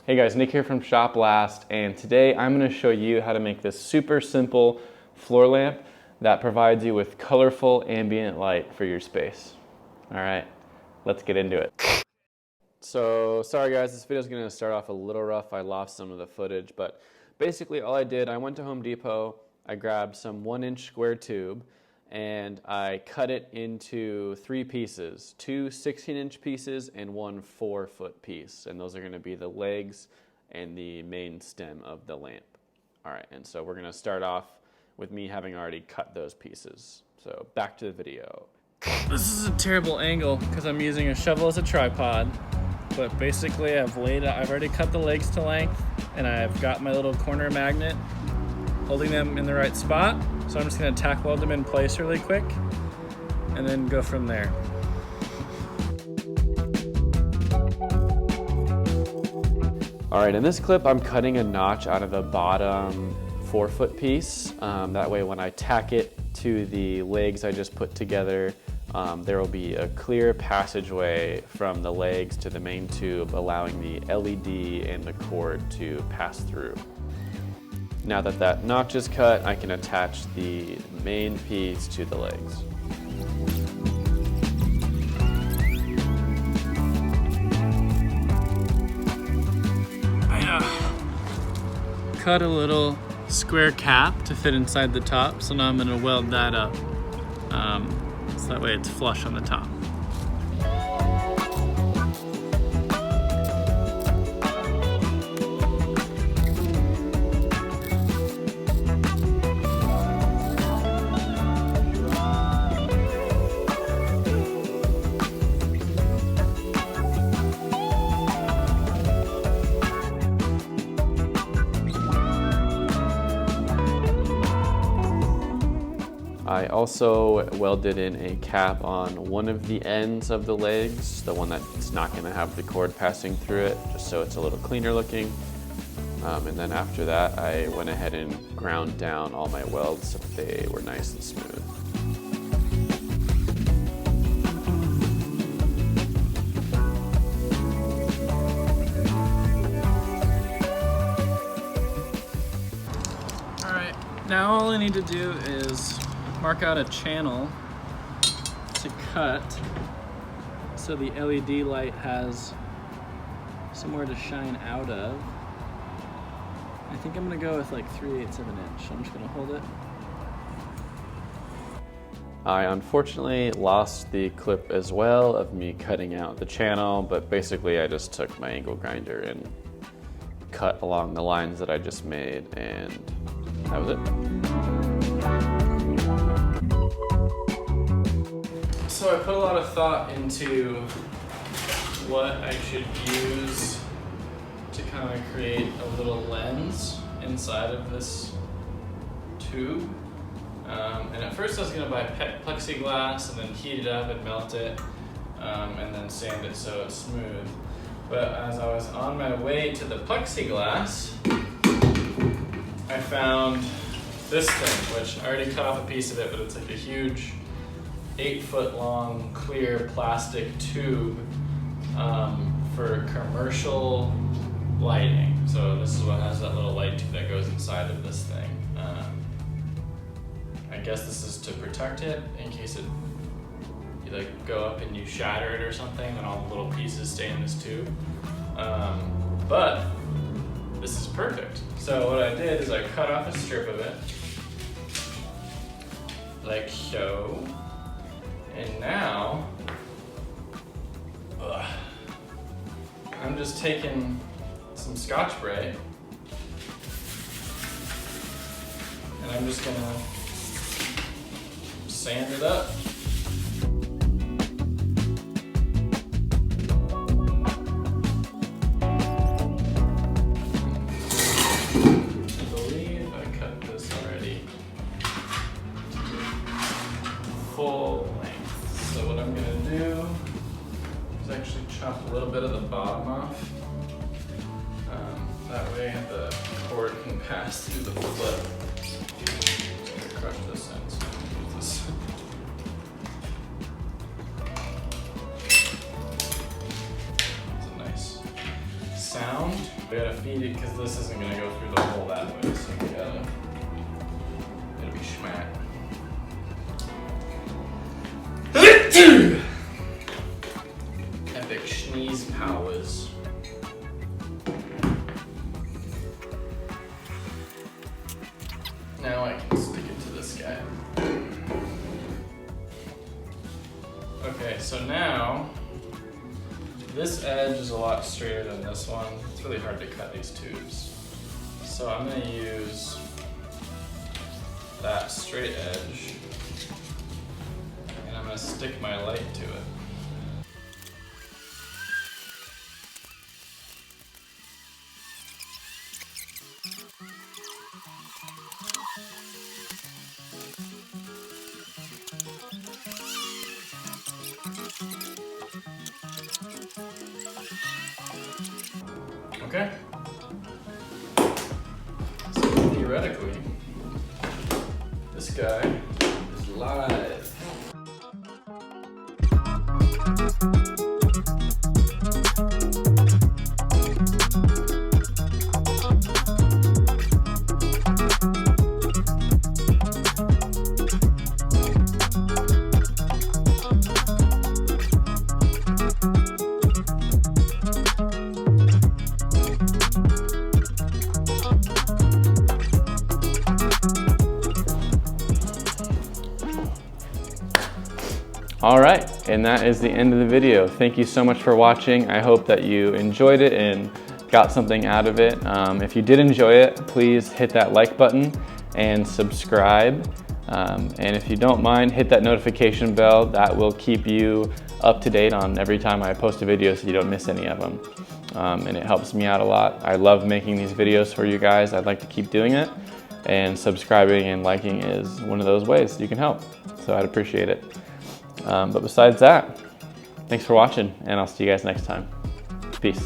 Hey guys, Nick here from Shop Last, and today I'm going to show you how to make this super simple floor lamp that provides you with colorful ambient light for your space. Alright, let's get into it. So, sorry guys, this video is going to start off a little rough. I lost some of the footage, but basically all I did, I went to Home Depot, I grabbed some 1-inch square tube, and I cut it into 3 pieces, 2 16-inch pieces and 1 4-foot piece. And those are going to be the legs and the main stem of the lamp. All right, and so we're going to start off with me having already cut those pieces. So back to the video. This is a terrible angle because I'm using a shovel as a tripod. But basically I've already cut the legs to length, and I've got my little corner magnet holding them in the right spot. So I'm just going to tack weld them in place really quick and then go from there. All right, in this clip I'm cutting a notch out of the bottom 4-foot piece. That way when I tack it to the legs I just put together, there will be a clear passageway from the legs to the main tube, allowing the LED and the cord to pass through. Now that that notch is cut, I can attach the main piece to the legs. I cut a little square cap to fit inside the top, so now I'm going to weld that up so that way it's flush on the top. I also welded in a cap on one of the ends of the legs, the one that's not going to have the cord passing through it, just so it's a little cleaner looking. And then after that, I went ahead and ground down all my welds so that they were nice and smooth. All right, now all I need to do is mark out a channel to cut so the LED light has somewhere to shine out of. I think I'm gonna go with like 3/8 of an inch. I'm just gonna hold it. I unfortunately lost the clip as well of me cutting out the channel, but basically I just took my angle grinder and cut along the lines that I just made, and that was it. So I put a lot of thought into what I should use to kind of create a little lens inside of this tube. And at first I was going to buy plexiglass and then heat it up and melt it and then sand it so it's smooth. But as I was on my way to the plexiglass, I found this thing, which I already cut off a piece of it, but it's like a huge 8-foot long clear plastic tube for commercial lighting. So this is what has that little light tube that goes inside of this thing. I guess this is to protect it in case you like go up and you shatter it or something, and all the little pieces stay in this tube. But this is perfect. So what I did is I cut off a strip of it, like so. And now, I'm just taking some Scotch-Brite, and I'm just gonna sand it up. I believe I cut this already full length. So what I'm gonna do is actually chop a little bit of the bottom off. That way the cord can pass through the flip. I'm gonna crush this in so I can use this. It's a nice sound. We gotta feed it because this isn't gonna go through the hole that way, so we gotta, it'll be schmack. Epic sneeze powers. Now I can stick it to this guy. Okay, so now this edge is a lot straighter than this one. It's really hard to cut these tubes. So I'm gonna use that straight edge and I'm gonna stick my light to it. Okay. So theoretically, this guy is live. All right, and that is the end of the video. Thank you so much for watching. I hope that you enjoyed it and got something out of it. If you did enjoy it, please hit that like button and subscribe. And if you don't mind, hit that notification bell. That will keep you up to date on every time I post a video so you don't miss any of them. And it helps me out a lot. I love making these videos for you guys. I'd like to keep doing it. And subscribing and liking is one of those ways you can help. So I'd appreciate it. But besides that, thanks for watching, and I'll see you guys next time. Peace.